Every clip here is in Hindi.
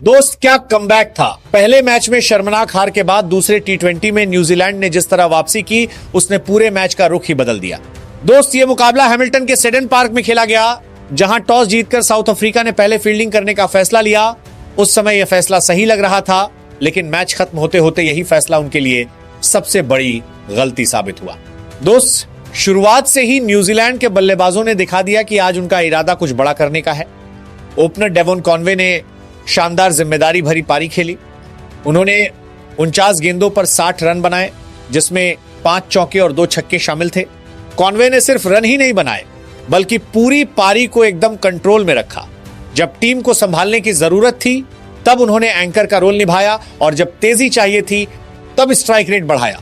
दोस्त क्या कमबैक था। पहले मैच में शर्मनाक हार के बाद दूसरे टी20 में न्यूजीलैंड ने जिस तरह वापसी की उसने पूरे मैच का रुख ही बदल दिया। दोस्त ये मुकाबला हैमिल्टन के सेडन पार्क में खेला गया, जहां टॉस जीतकर साउथ अफ्रीका ने पहले फील्डिंग करने का फैसला लिया। उस समय यह फैसला सही लग रहा था, लेकिन मैच खत्म होते होते यही फैसला उनके लिए सबसे बड़ी गलती साबित हुआ। दोस्त शुरुआत से ही न्यूजीलैंड के बल्लेबाजों ने दिखा दिया कि आज उनका इरादा कुछ बड़ा करने का है। ओपनर डेवोन कॉनवे ने शानदार जिम्मेदारी भरी पारी खेली। उन्होंने 49 गेंदों पर 60 रन बनाए, जिसमें 5 चौके और 2 छक्के शामिल थे। कॉनवे ने सिर्फ रन ही नहीं बनाए, बल्कि पूरी पारी को एकदम कंट्रोल में रखा। जब टीम को संभालने की जरूरत थी तब उन्होंने एंकर का रोल निभाया, और जब तेजी चाहिए थी तब स्ट्राइक रेट बढ़ाया।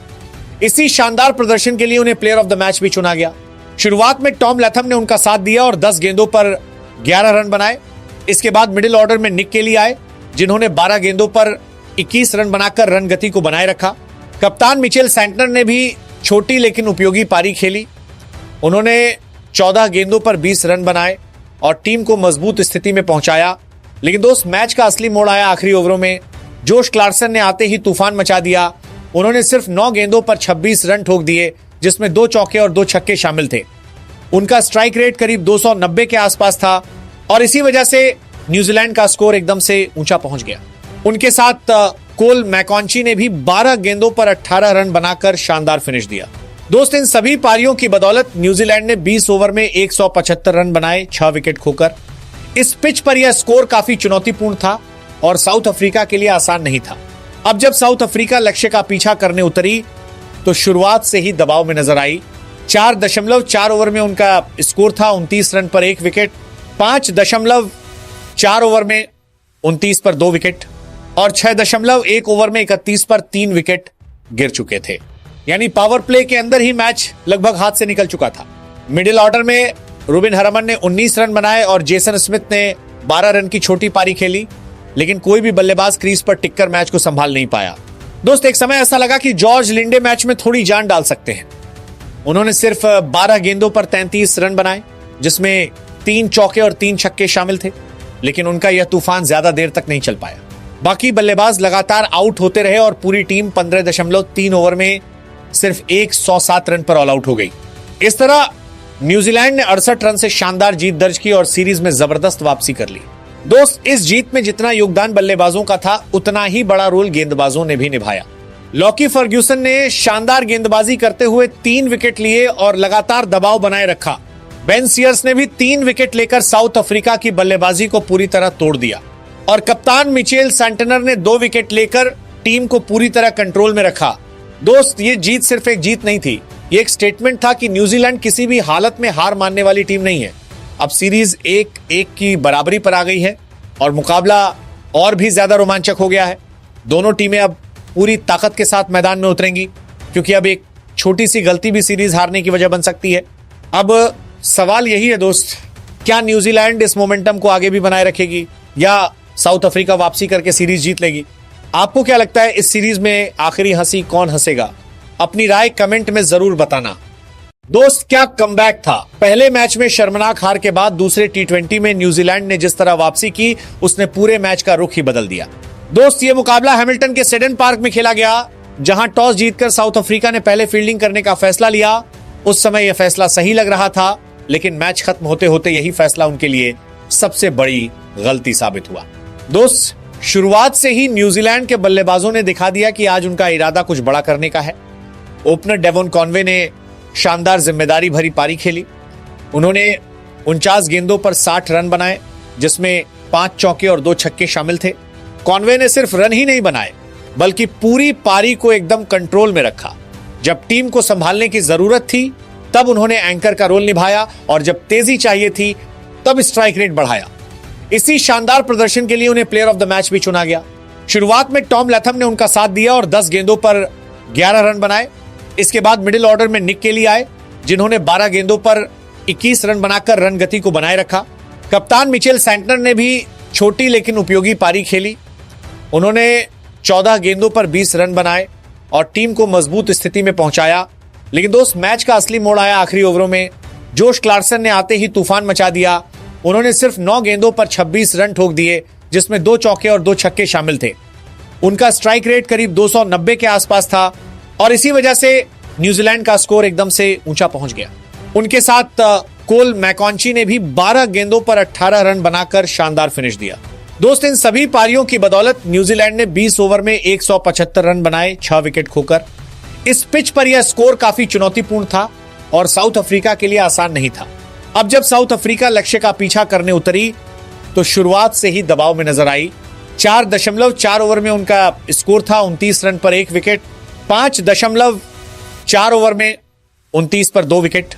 इसी शानदार प्रदर्शन के लिए उन्हें प्लेयर ऑफ द मैच भी चुना गया। शुरुआत में टॉम लैथम ने उनका साथ दिया और 10 गेंदों पर 11 रन बनाए। इसके बाद मिडिल ऑर्डर में निक केली आए, जिन्होंने 12 गेंदों पर 21 रन बनाकर रन गति को बनाए रखा। कप्तान मिचेल सैंटनर ने भी छोटी लेकिन उपयोगी पारी खेली। उन्होंने 14 गेंदों पर 20 रन बनाए और टीम को मजबूत स्थिति में पहुंचाया। लेकिन दोस्त मैच का असली मोड़ आया आखिरी ओवरों में। जोश क्लार्सन ने आते ही तूफान मचा दिया। उन्होंने सिर्फ 9 गेंदों पर 26 रन ठोक दिए, जिसमें 2 चौके और 2 छक्के शामिल थे। उनका स्ट्राइक रेट करीब 290 के आसपास था, और इसी वजह से न्यूजीलैंड का स्कोर एकदम से ऊंचा पहुंच गया। उनके साथ कोल मैकॉन्ची ने भी 12 गेंदों पर 18 रन बनाकर शानदार फिनिश दिया। दोस्त इन सभी पारियों की बदौलत न्यूजीलैंड ने 20 ओवर में 175 रन बनाए, 6 विकेट खोकर। इस पिच पर यह स्कोर काफी चुनौतीपूर्ण था और साउथ अफ्रीका के लिए आसान नहीं था। अब जब साउथ अफ्रीका लक्ष्य का पीछा करने उतरी तो शुरुआत से ही दबाव में नजर आई। 4.4 ओवर में उनका स्कोर था 29 रन पर 1 विकेट, 5.4 ओवर में 29 पर 2 विकेट, और 6.1 ओवर में 31 पर 3 विकेट गिर चुके थे। यानी पावर प्ले के अंदर ही मैच लगभग हाथ से निकल चुका था। मिडिल ऑर्डर में रूबिन हरमन ने 19 रन बनाए और जेसन स्मिथ ने 12 रन की छोटी पारी खेली, लेकिन कोई भी बल्लेबाज क्रीज पर टिककर मैच को संभाल नहीं पाया। दोस्त एक समय ऐसा लगा कि जॉर्ज लिंडे मैच में थोड़ी जान डाल सकते हैं। उन्होंने सिर्फ 12 गेंदों पर 33 रन बनाए, जिसमें 3 चौके और 3 छक्के शामिल थे, लेकिन उनका यह तूफान ज्यादा देर तक नहीं चल पाया। बाकी बल्लेबाज लगातार आउट होते रहे और पूरी टीम 15.3 ओवर में सिर्फ 107 रन पर ऑल आउट हो गई। इस तरह न्यूजीलैंड ने 68 रन से शानदार जीत दर्ज की और सीरीज में जबरदस्त वापसी कर ली। दोस्त इस जीत में जितना योगदान बल्लेबाजों का था, उतना ही बड़ा रोल गेंदबाजों ने भी निभाया। लॉकी फर्ग्यूसन ने शानदार गेंदबाजी करते हुए 3 विकेट लिए और लगातार दबाव बनाए रखा। बेन सीयर्स ने भी 3 विकेट लेकर साउथ अफ्रीका की बल्लेबाजी को पूरी तरह तोड़ दिया, और कप्तान मिचेल सैंटनर ने 2 विकेट लेकर टीम को पूरी तरह कंट्रोल में रखा। दोस्त ये जीत सिर्फ एक जीत नहीं थी, ये एक स्टेटमेंट था कि न्यूजीलैंड किसी भी हालत में हार मानने वाली टीम नहीं है। अब सीरीज 1-1 की बराबरी पर आ गई है और मुकाबला और भी ज्यादा रोमांचक हो गया है। दोनों टीमें अब पूरी ताकत के साथ मैदान में उतरेंगी, क्योंकि अब एक छोटी सी गलती भी सीरीज हारने की वजह बन सकती है। अब सवाल यही है दोस्त, क्या न्यूजीलैंड इस मोमेंटम को आगे भी बनाए रखेगी या साउथ अफ्रीका वापसी करके सीरीज जीत लेगी? आपको क्या लगता है, इस सीरीज में आखिरी हंसी कौन हंसेगा? अपनी राय कमेंट में जरूर बताना। दोस्त क्या कमबैक था। पहले मैच में शर्मनाक हार के बाद दूसरे टी20 में न्यूजीलैंड ने जिस तरह वापसी की उसने पूरे मैच का रुख ही बदल दिया। दोस्त ये मुकाबला हैमिल्टन के सेडन पार्क में खेला गया, जहां टॉस जीतकर साउथ अफ्रीका ने पहले फील्डिंग करने का फैसला लिया। उस समय यह फैसला सही लग रहा था, लेकिन मैच खत्म होते होते यही फैसला उनके लिए सबसे बड़ी गलती साबित हुआ। दोस्त शुरुआत से ही न्यूजीलैंड के बल्लेबाजों ने दिखा दिया कि आज उनका इरादा कुछ बड़ा करने का है। ओपनर डेवोन कॉनवे ने शानदार जिम्मेदारी भरी पारी खेली। उन्होंने 49 गेंदों पर 60 रन बनाए, जिसमें 5 चौके और 2 छक्के शामिल थे। कॉनवे ने सिर्फ रन ही नहीं बनाए, बल्कि पूरी पारी को एकदम कंट्रोल में रखा। जब टीम को संभालने की जरूरत थी तब उन्होंने एंकर का रोल निभाया, और जब तेजी चाहिए थी तब स्ट्राइक रेट बढ़ाया। इसी शानदार प्रदर्शन के लिए उन्हें प्लेयर ऑफ द मैच भी चुना गया। शुरुआत में टॉम लैथम ने उनका साथ दिया और 10 गेंदों पर 11 रन बनाए। इसके बाद मिडिल ऑर्डर में निक केली आए, जिन्होंने 12 गेंदों पर 21 रन बनाकर रन गति को बनाए रखा। कप्तान मिचेल सैंटनर ने भी छोटी लेकिन उपयोगी पारी खेली। उन्होंने 14 गेंदों पर 20 रन बनाए और टीम को मजबूत स्थिति में पहुंचाया। लेकिन दोस्त मैच का असली मोड़ आया आखिरी ओवरों में। जोश क्लार्सन ने आते ही तूफान मचा दिया। उन्होंने सिर्फ 9 गेंदों पर 26 रन ठोक दिए, जिसमें 2 चौके और 2 छक्के शामिल थे। उनका स्ट्राइक रेट करीब 290 के आसपास था और इसी वजह से न्यूजीलैंड का स्कोर एकदम से ऊंचा पहुंच गया। उनके साथ कोल मैकॉन्ची ने भी 12 गेंदों पर 18 रन बनाकर शानदार फिनिश दिया। दोस्त, इन सभी पारियों की बदौलत न्यूजीलैंड ने 20 ओवर में 175 रन बनाए 6 विकेट खोकर। इस पिच पर यह स्कोर काफी चुनौतीपूर्ण था और साउथ अफ्रीका के लिए आसान नहीं था। अब जब साउथ अफ्रीका लक्ष्य का पीछा करने उतरी तो शुरुआत से ही दबाव में नजर आई। 4.4 ओवर में उनका स्कोर था 29 रन पर 1 विकेट, 5.4 ओवर में 29 पर 2 विकेट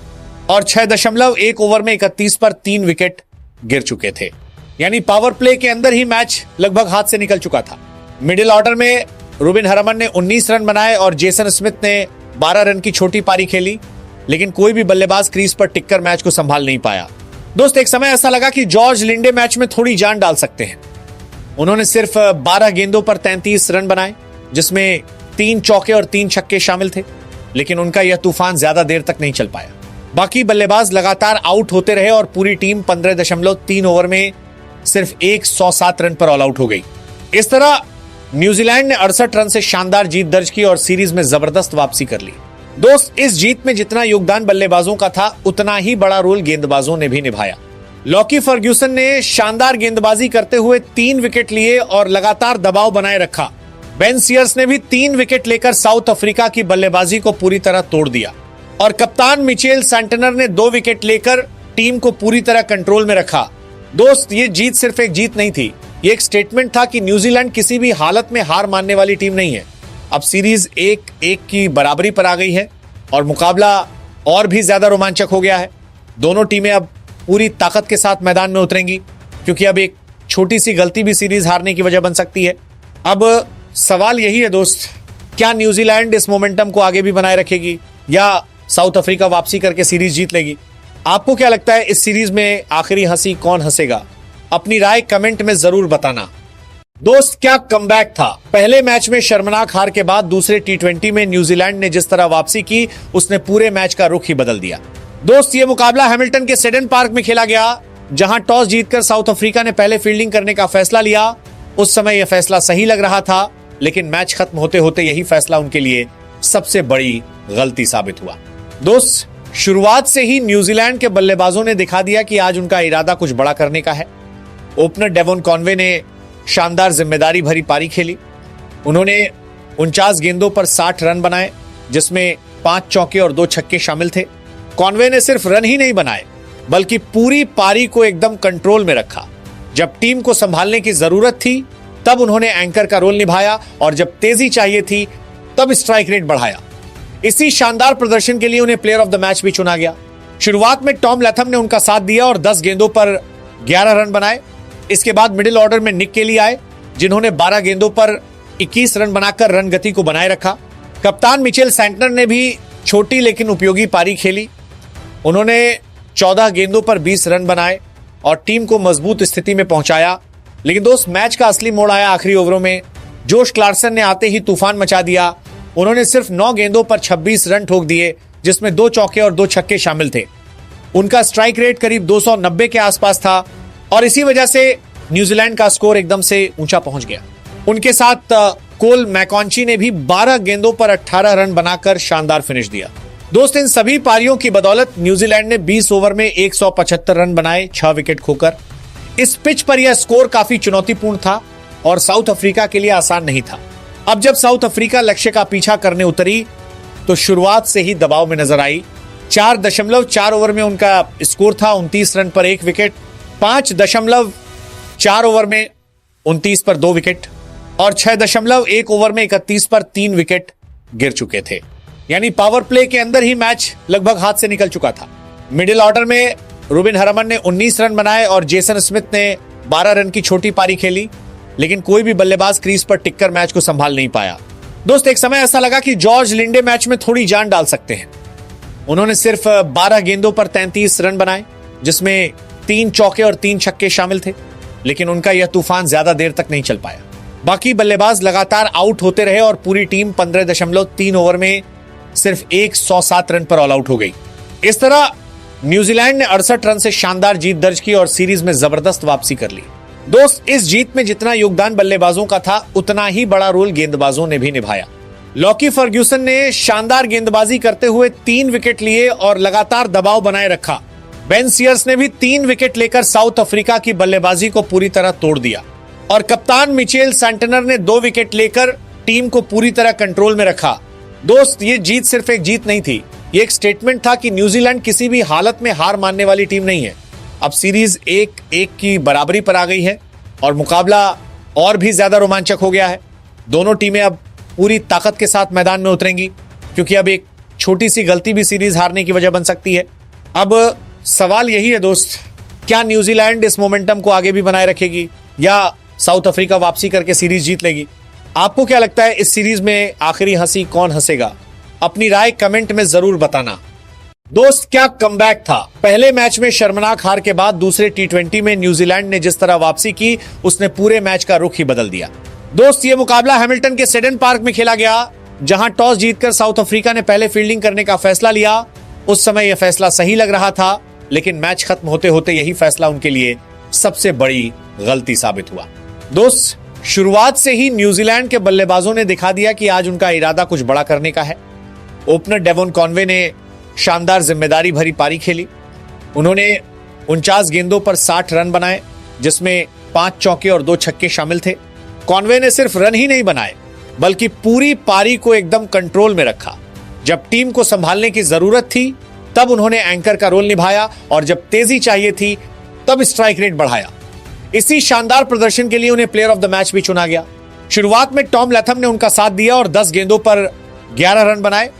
और 6.1 ओवर में 31 पर 3 विकेट गिर चुके थे। यानी पावर प्ले के अंदर ही मैच लगभग हाथ से निकल चुका था। मिडिल ऑर्डर में रूबिन हरमन ने 19 रन बनाए और जेसन स्मिथ ने 12 रन की छोटी पारी खेली, लेकिन कोई भी बल्लेबाज क्रीज पर टिककर मैच को संभाल नहीं पाया। दोस्त, एक समय ऐसा लगा कि जॉर्ज लिंडे मैच में थोड़ी जान डाल सकते हैं। उन्होंने सिर्फ 12 गेंदों पर 33 रन बनाए, जिसमें 3 चौके और 3 छक्के शामिल थे, लेकिन उनका यह तूफान ज्यादा देर तक नहीं चल पाया। बाकी बल्लेबाज लगातार आउट होते रहे और पूरी टीम 15.3 ओवर में सिर्फ 107 रन पर ऑल आउट हो गई। इस तरह न्यूजीलैंड ने 68 रन से शानदार जीत दर्ज की और सीरीज में जबरदस्त वापसी कर ली। दोस्त, इस जीत में जितना योगदान बल्लेबाजों का था, उतना ही बड़ा रोल गेंदबाजों ने भी निभाया। लॉकी फर्ग्यूसन ने शानदार गेंदबाजी करते हुए 3 विकेट लिए और लगातार दबाव बनाए रखा। बेन सीयर्स ने भी 3 विकेट लेकर साउथ अफ्रीका की बल्लेबाजी को पूरी तरह तोड़ दिया और कप्तान मिचेल सैंटनर ने 2 विकेट लेकर टीम को पूरी तरह कंट्रोल में रखा। दोस्त, ये जीत सिर्फ एक जीत नहीं थी, ये एक स्टेटमेंट था कि न्यूजीलैंड किसी भी हालत में हार मानने वाली टीम नहीं है। अब सीरीज 1-1 की बराबरी पर आ गई है और मुकाबला और भी ज्यादा रोमांचक हो गया है। दोनों टीमें अब पूरी ताकत के साथ मैदान में उतरेंगी, क्योंकि अब एक छोटी सी गलती भी सीरीज हारने की वजह बन सकती है। अब सवाल यही है दोस्त, क्या न्यूजीलैंड इस मोमेंटम को आगे भी बनाए रखेगी या साउथ अफ्रीका वापसी करके सीरीज जीत लेगी? आपको क्या लगता है, इस सीरीज में आखिरी हंसी कौन हंसेगा? अपनी राय कमेंट में जरूर बताना। दोस्त, क्या कमबैक था। पहले मैच में शर्मनाक हार के बाद दूसरे टी20 में न्यूजीलैंड ने जिस तरह वापसी की, उसने पूरे मैच का रुख ही बदल दिया। दोस्त, ये मुकाबला हैमिल्टन के सेडन पार्क में खेला गया, जहां टॉस जीतकर साउथ अफ्रीका ने पहले फील्डिंग करने का फैसला लिया। उस समय यह फैसला सही लग रहा था, लेकिन मैच खत्म होते होते यही फैसला उनके लिए सबसे बड़ी गलती साबित हुआ। दोस्त, शुरुआत से ही न्यूजीलैंड के बल्लेबाजों ने दिखा दिया कि आज उनका इरादा कुछ बड़ा करने का है। ओपनर डेवोन कॉनवे ने शानदार जिम्मेदारी भरी पारी खेली। उन्होंने 49 गेंदों पर 60 रन बनाए, जिसमें 5 चौके और 2 छक्के शामिल थे। कॉनवे ने सिर्फ रन ही नहीं बनाए, बल्कि पूरी पारी को एकदम कंट्रोल में रखा। जब टीम को संभालने की जरूरत थी, तब उन्होंने एंकर का रोल निभाया और जब तेजी चाहिए थी, तब स्ट्राइक रेट बढ़ाया। इसी शानदार प्रदर्शन के लिए उन्हें प्लेयर ऑफ द मैच भी चुना गया। शुरुआत में टॉम लैथम ने उनका साथ दिया और 10 गेंदों पर 11 रन बनाए। इसके बाद मिडिल ऑर्डर में निक केली आए, जिन्होंने 12 गेंदों पर 21 रन बनाकर रन गति को बनाए रखा। कप्तान मिचेल सैंटनर ने भी छोटी लेकिन उपयोगी पारी खेली। उन्होंने 14 गेंदों पर 20 रन बनाए और टीम को मजबूत स्थिति में पहुंचाया। लेकिन दोस्त, मैच का असली मोड़ आया आखिरी ओवरों में। जोश क्लार्सन ने आते ही तूफान मचा दिया। उन्होंने सिर्फ 9 गेंदों पर 26 रन ठोक दिए, जिसमें 2 चौके और 2 छक्के शामिल थे। उनका स्ट्राइक रेट करीब 290 के आसपास था और इसी वजह से न्यूजीलैंड का स्कोर एकदम से ऊंचा पहुंच गया। उनके साथ कोल मैकॉन्ची ने भी 12 गेंदों पर 18 रन बनाकर शानदार फिनिश दिया। दोस्त, इन सभी पारियों की बदौलत न्यूजीलैंड ने 20 ओवर में 175 रन बनाए 6 विकेट खोकर। इस पिच पर यह स्कोर काफी चुनौतीपूर्ण था और साउथ अफ्रीका के लिए आसान नहीं था। अब जब साउथ अफ्रीका लक्ष्य का पीछा करने उतरी तो शुरुआत से ही दबाव में नजर आई। 4.4 ओवर में उनका स्कोर था 29 रन पर 1 विकेट, 5.4 ओवर में 29 पर 2 विकेट और 6.1 ओवर में 31 पर 3 विकेट गिर चुके थे। यानी पावर प्ले के अंदर ही मैच लगभग हाथ से निकल चुका था। मिडिल ऑर्डर में रूबिन हरमन ने 19 रन बनाए और जेसन स्मिथ ने 12 रन की छोटी पारी खेली, लेकिन कोई भी बल्लेबाज क्रीज पर टिककर मैच को संभाल नहीं पाया। दोस्त, एक समय ऐसा लगा कि जॉर्ज लिंडे मैच में थोड़ी जान डाल सकते हैं। उन्होंने सिर्फ 12 गेंदों पर 33 रन बनाए, जिसमें 3 चौके और 3 छक्के शामिल थे, लेकिन उनका यह तूफान ज्यादा देर तक नहीं चल पाया। बाकी बल्लेबाज लगातार आउट होते रहे और पूरी टीम 15.3 ओवर में सिर्फ 107 रन पर ऑल आउट हो गई। इस तरह न्यूजीलैंड ने 68 रन से शानदार जीत दर्ज की और सीरीज में जबरदस्त वापसी कर ली। दोस्त, इस जीत में जितना योगदान बल्लेबाजों का था उतना ही बड़ा रोल गेंदबाजों ने भी निभाया। लॉकी फर्ग्यूसन ने शानदार गेंदबाजी करते हुए 3 विकेट लिए और लगातार दबाव बनाए रखा। बेन सीयर्स ने भी 3 विकेट लेकर साउथ अफ्रीका की बल्लेबाजी को पूरी तरह तोड़ दिया और कप्तान मिचेल सैंटनर ने 2 विकेट लेकर टीम को पूरी तरह कंट्रोल में रखा। दोस्त, ये जीत सिर्फ एक जीत नहीं थी, ये एक स्टेटमेंट था कि न्यूजीलैंड किसी भी हालत में हार मानने वाली टीम नहीं है। अब सीरीज 1-1 की बराबरी पर आ गई है और मुकाबला और भी ज्यादा रोमांचक हो गया है। दोनों टीमें अब पूरी ताकत के साथ मैदान में उतरेंगी, क्योंकि अब एक छोटी सी गलती भी सीरीज हारने की वजह बन सकती है। अब सवाल यही है दोस्त, क्या न्यूजीलैंड इस मोमेंटम को आगे भी बनाए रखेगी या साउथ अफ्रीका वापसी करके सीरीज जीत लेगी? आपको क्या लगता है, इस सीरीज में आखिरी हंसी कौन हंसेगा? अपनी राय कमेंट में जरूर बताना। दोस्त, क्या कमबैक था। पहले मैच में शर्मनाक हार के बाद दूसरे टी20 में न्यूजीलैंड ने जिस तरह वापसी की, उसने पूरे मैच का रुख ही बदल दिया। दोस्त, ये मुकाबला हैमिल्टन के सेडन पार्क में खेला गया, जहां टॉस जीतकर साउथ अफ्रीका ने पहले फील्डिंग करने का फैसला लिया। उस समय यह फैसला सही लग रहा था, लेकिन मैच खत्म होते होते यही फैसला उनके लिए सबसे बड़ी गलती साबित हुआ। दोस्त, शुरुआत से ही न्यूजीलैंड के बल्लेबाजों ने दिखा दिया कि आज उनका इरादा कुछ बड़ा करने का है। ओपनर डेवोन कॉनवे ने शानदार जिम्मेदारी भरी पारी खेली। उन्होंने 49 गेंदों पर 60 रन बनाए, जिसमें 5 चौके और 2 छक्के शामिल थे। कॉनवे ने सिर्फ रन ही नहीं बनाए, बल्कि पूरी पारी को एकदम कंट्रोल में रखा। जब टीम को संभालने की जरूरत थी तब उन्होंने एंकर का रोल निभाया, और जब तेजी चाहिए थी तब स्ट्राइक रेट बढ़ाया। इसी शानदार प्रदर्शन के लिए उन्हें प्लेयर ऑफ द मैच भी चुना गया। शुरुआत में टॉम लैथम ने उनका साथ दिया और 10 गेंदों पर 11 रन बनाए।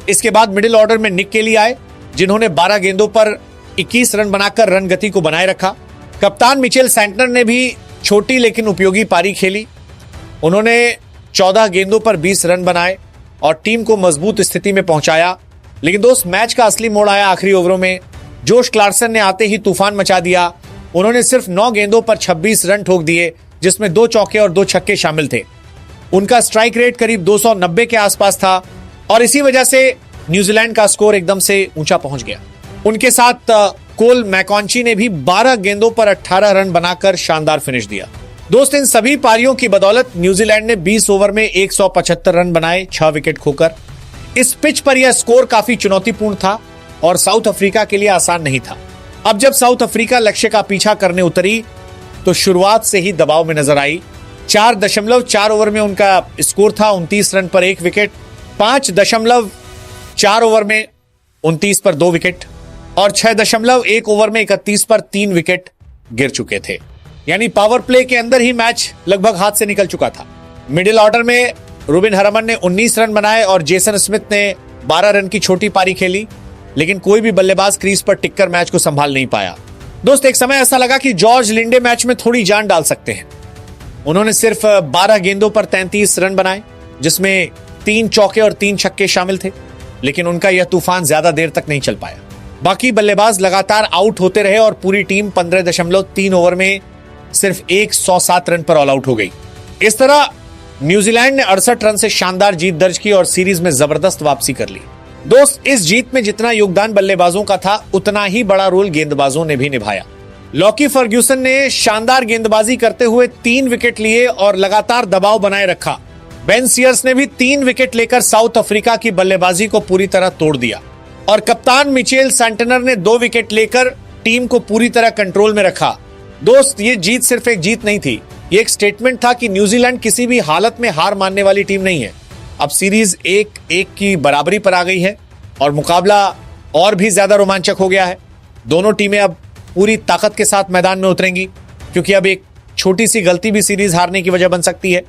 इसके बाद मिडिल ऑर्डर में निक केली आए, जिन्होंने 12 गेंदों पर 21 रन बनाकर रन गति को बनाए रखा। कप्तान मिचेल सैंटनर ने भी छोटी लेकिन उपयोगी पारी खेली। उन्होंने 14 गेंदों पर 20 रन बनाए और टीम को मजबूत स्थिति में पहुंचाया। लेकिन दोस्त, मैच का असली मोड़ आया आखिरी ओवरों में। जोश क्लार्सन ने आते ही तूफान मचा दिया। उन्होंने सिर्फ 9 गेंदों पर 26 रन ठोक दिए, जिसमें 2 चौके और 2 छक्के शामिल थे। उनका स्ट्राइक रेट करीब 290 के आसपास था और इसी वजह से न्यूजीलैंड का स्कोर एकदम से ऊंचा पहुंच गया। उनके साथ कोल मैकॉन्ची ने भी 12 गेंदों पर 18 रन बनाकर शानदार फिनिश दिया। दोस्त, इन सभी पारियों की बदौलत न्यूजीलैंड ने 20 ओवर में 175 रन बनाए, 6 विकेट खोकर। इस पिच पर यह स्कोर काफी चुनौतीपूर्ण था और साउथ अफ्रीका के लिए आसान नहीं था। अब जब साउथ अफ्रीका लक्ष्य का पीछा करने उतरी तो शुरुआत से ही दबाव में नजर आई। 4.4 ओवर में उनका स्कोर था 29 रन पर 1 विकेट, 5.4 ओवर में 29 पर 2 विकेट और 6.1 ओवर में 31 पर 3 विकेट गिर चुके थे। यानी पावर प्ले के अंदर ही मैच लगभग हाथ से निकल चुका था। मिडिल ऑर्डर में रूबिन हरमन ने 19 रन बनाए और जेसन स्मिथ ने 12 रन की छोटी पारी खेली, लेकिन कोई भी बल्लेबाज क्रीज पर टिककर मैच को संभाल नहीं पाया। दोस्त, एक समय ऐसा लगा कि जॉर्ज लिंडे मैच में थोड़ी जान डाल सकते हैं। उन्होंने सिर्फ 12 गेंदों पर 33 रन बनाए, जिसमें 3 चौके और 3 छक्के शामिल थे, लेकिन उनका यह तूफान ज्यादा देर तक नहीं चल पाया। बाकी बल्लेबाज लगातार आउट होते रहे और पूरी टीम 15.3 ओवर में सिर्फ 107 रन पर ऑल आउट हो गई। इस तरह न्यूजीलैंड ने 68 रन से शानदार जीत दर्ज की और सीरीज में जबरदस्त वापसी कर ली। दोस्त, इस जीत में जितना योगदान बल्लेबाजों का था उतना ही बड़ा रोल गेंदबाजों ने भी निभाया। लॉकी फर्ग्यूसन ने शानदार गेंदबाजी करते हुए 3 विकेट लिए और लगातार दबाव बनाए रखा। बेन सीयर्स ने भी 3 विकेट लेकर साउथ अफ्रीका की बल्लेबाजी को पूरी तरह तोड़ दिया और कप्तान मिचेल सैंटनर ने 2 विकेट लेकर टीम को पूरी तरह कंट्रोल में रखा। दोस्त, ये जीत सिर्फ एक जीत नहीं थी, ये एक स्टेटमेंट था कि न्यूजीलैंड किसी भी हालत में हार मानने वाली टीम नहीं है। अब सीरीज 1-1 की बराबरी पर आ गई है और मुकाबला और भी ज्यादा रोमांचक हो गया है। दोनों टीमें अब पूरी ताकत के साथ मैदान में उतरेंगी, क्योंकि अब एक छोटी सी गलती भी सीरीज हारने की वजह बन सकती है।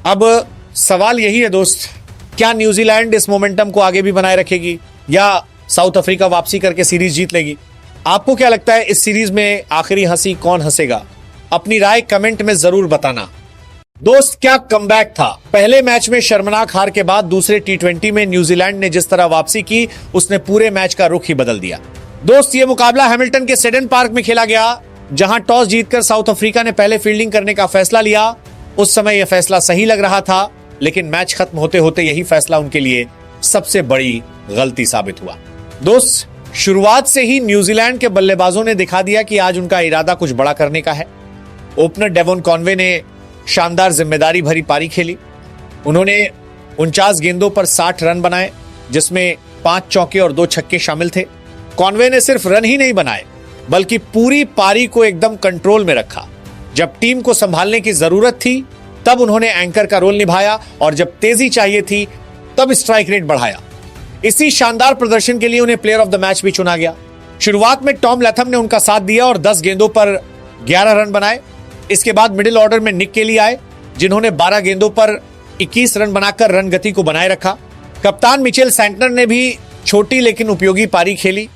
अब सवाल यही है दोस्त, क्या न्यूजीलैंड इस मोमेंटम को आगे भी बनाए रखेगी या साउथ अफ्रीका वापसी करके सीरीज जीत लेगी? आपको क्या लगता है, इस सीरीज में आखिरी हंसी कौन हंसेगा? अपनी राय कमेंट में जरूर बताना। दोस्त, क्या कमबैक था। पहले मैच में शर्मनाक हार के बाद दूसरे टी20 में न्यूजीलैंड ने जिस तरह वापसी की, उसने पूरे मैच का रुख ही बदल दिया। दोस्त, ये मुकाबला हैमिल्टन के सेडन पार्क में खेला गया, जहां टॉस जीतकर साउथ अफ्रीका ने पहले फील्डिंग करने का फैसला लिया। उस समय यह फैसला सही लग रहा था, लेकिन मैच खत्म होते होते यही फैसला उनके लिए सबसे बड़ी गलती साबित हुआ। दोस्त, शुरुआत से ही न्यूजीलैंड के बल्लेबाजों ने दिखा दिया कि आज उनका इरादा कुछ बड़ा करने का है। ओपनर डेवोन कॉनवे ने शानदार जिम्मेदारी भरी पारी खेली। उन्होंने 49 गेंदों पर 60 रन बनाए, जिसमें 5 चौके और 2 छक्के शामिल थे। कॉनवे ने सिर्फ रन ही नहीं बनाए, बल्कि पूरी पारी को एकदम कंट्रोल में रखा। जब टीम को संभालने की जरूरत थी तब उन्होंने एंकर का रोल निभाया, और जब तेजी चाहिए थी तब स्ट्राइक रेट बढ़ाया। इसी शानदार प्रदर्शन के लिए उन्हें प्लेयर ऑफ द मैच भी चुना गया। शुरुआत में टॉम लैथम ने उनका साथ दिया और 10 गेंदों पर 11 रन बनाए। इसके बाद मिडिल ऑर्डर में निक केली आए, जिन्होंने 12 गेंदों पर 21 रन बनाकर रन गति को बनाए रखा। कप्तान मिचेल सैंटनर ने भी छोटी लेकिन उपयोगी पारी खेली।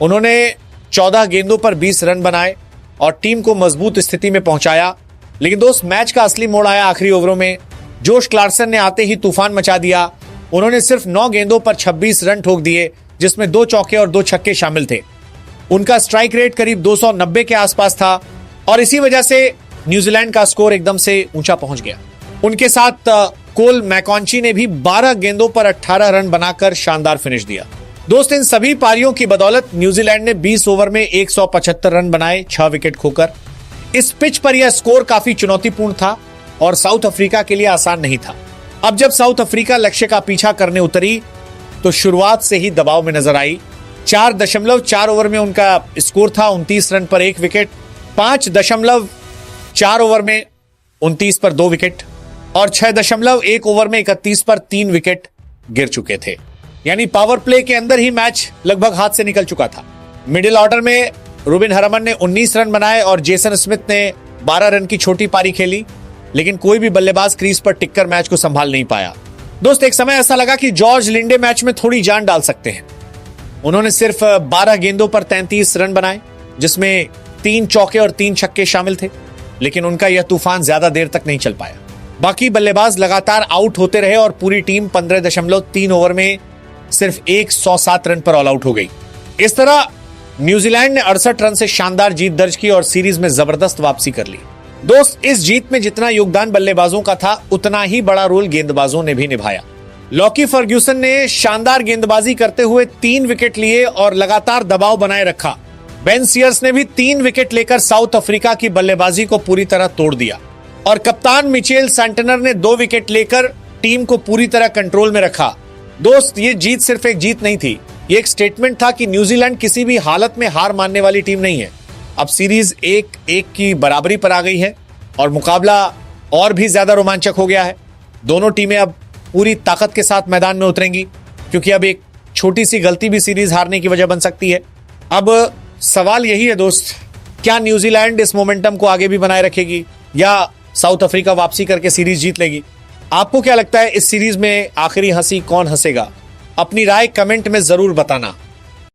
उन्होंने 14 गेंदों पर 20 रन बनाए और टीम को मजबूत स्थिति में पहुंचाया। लेकिन दोस्त, मैच का असली मोड़ आया आखिरी ओवरों में। जोश क्लार्सन ने आते ही तूफान मचा दिया। उन्होंने सिर्फ 9 गेंदों पर 26 रन ठोक दिए, जिसमें 2 चौके और 2 छक्के शामिल थे। उनका स्ट्राइक रेट करीब 290 के आसपास था, और इसी वजह से न्यूजीलैंड का स्कोर एकदम से ऊंचा पहुंच गया। उनके साथ कोल मैकॉन्ची ने भी 12 गेंदों पर 18 रन बनाकर शानदार फिनिश दिया। दोस्त, इन सभी पारियों की बदौलत न्यूजीलैंड ने 20 ओवर में 175 रन बनाए, 6 विकेट खोकर। इस पिच पर यह स्कोर काफी चुनौतीपूर्ण था और साउथ अफ्रीका के लिए आसान नहीं था। अब जब साउथ अफ्रीका लक्ष्य का पीछा करने उतरी तो शुरुआत से ही दबाव में नजर आई। 4.4 ओवर में उनका स्कोर था 29 रन पर 1 विकेट, 5.4 ओवर में 29 पर 2 विकेट, और 6.1 ओवर में 31 पर 3 विकेट गिर चुके थे। यानी पावर प्ले के अंदर ही मैच लगभग हाथ से निकल चुका था। मिडिल ऑर्डर में रुबिन हरमन ने 19 रन बनाए और जेसन स्मिथ ने 12 रन की छोटी पारी खेली, लेकिन कोई भी बल्लेबाज क्रीज पर टिककर मैच को संभाल नहीं पाया। दोस्त, एक समय ऐसा लगा कि जॉर्ज लिंडे मैच में थोड़ी जान डाल सकते हैं। उन्होंने सिर्फ 12 गेंदों पर 33 रन बनाए, जिसमें 3 चौके और 3 छक्के शामिल थे, लेकिन उनका यह तूफान ज्यादा देर तक नहीं चल पाया। बाकी बल्लेबाज लगातार आउट होते रहे और पूरी टीम 15.3 ओवर में सिर्फ 107 रन पर ऑल आउट हो गई। इस तरह न्यूजीलैंड ने 68 रन से शानदार जीत दर्ज की और सीरीज में जबरदस्त वापसी कर ली। दोस्त, इस जीत में जितना योगदान बल्लेबाजों का था, उतना ही बड़ा रोल गेंदबाजों ने भी निभाया। लॉकी फर्ग्यूसन ने शानदार गेंदबाजी करते हुए 3 विकेट लिए और लगातार दबाव बनाए रखा। बेन सीयर्स ने भी 3 विकेट लेकर साउथ अफ्रीका की बल्लेबाजी को पूरी तरह तोड़ दिया, और कप्तान मिचेल सैंटनर ने 2 विकेट लेकर टीम को पूरी तरह कंट्रोल में रखा। दोस्त, ये जीत सिर्फ एक जीत नहीं थी, ये एक स्टेटमेंट था कि न्यूजीलैंड किसी भी हालत में हार मानने वाली टीम नहीं है। अब सीरीज 1-1 की बराबरी पर आ गई है और मुकाबला और भी ज्यादा रोमांचक हो गया है। दोनों टीमें अब पूरी ताकत के साथ मैदान में उतरेंगी, क्योंकि अब एक छोटी सी गलती भी सीरीज हारने की वजह बन सकती है। अब सवाल यही है दोस्त, क्या न्यूजीलैंड इस मोमेंटम को आगे भी बनाए रखेगी या साउथ अफ्रीका वापसी करके सीरीज जीत लेगी? आपको क्या लगता है, इस सीरीज में आखिरी हंसी कौन हंसेगा? अपनी राय कमेंट में जरूर बताना।